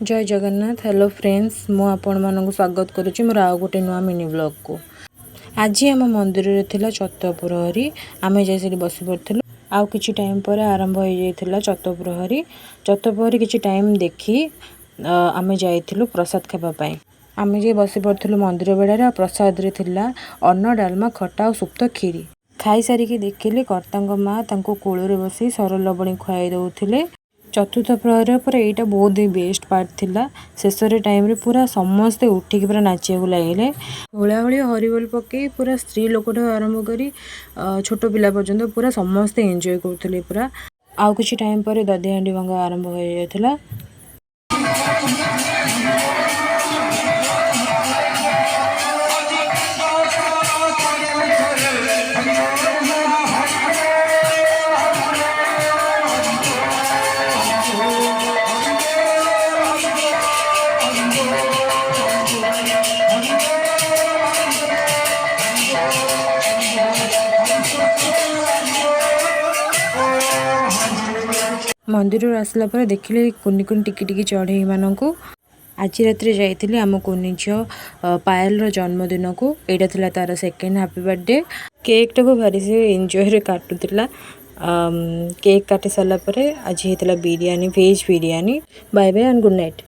जय Jagannath. Hello friends, मु आपण मानक स्वागत करुच्ची मोर आउ गोटे नुआ मिनी ब्लॉग को। आज आम मंदिर रे थिला चतुप्रहरी आमे जैसे बस पड़थिलु। आउ किछि टाइम पर आरंभ हो जाइथिला चतुप्रहरी किछि टाइम देखी आमे जाइथिलु प्रसाद खाबा पई। आमे जे बस पड़थिलु मंदिर बेड़ा प्रसाद रे थिला अन्न डालमा खटा और सुप्त खीरी। खाई सारी की देखिले कर्तांग माँ तांको कोल रे बसी सर लबणी खुआई दउथिले। चतुर्थ प्रहर पर यहाँ बहुत ही बेस्ट पार्ट थिला। शेष टाइम रे पूरा समस्ते उठिक पूरा नाचिया लगे होलाहोली हरिबोल पकई पूरा स्त्री लोक आरंभ करी छोट पिला पर्यंत पूरा समस्ते एंजॉय करते। पूरा आउ किछि टाइम पर दधी हांडी भंगा आरंभ हो जाइथिला। मंदिर आसला पर देखिले कुनी कुनी टिकी टिकी चढ़ई मानक आज रात जाइए आम कुनी झील पायल जन्मदिन को। यहाँ थिला तार सेकेंड हैप्पी बर्थडे। केक टा को भारी से एंजॉय रे काटुला। केक काटी सारा पर आज होता biryani, veg biryani. Bye bye and good night.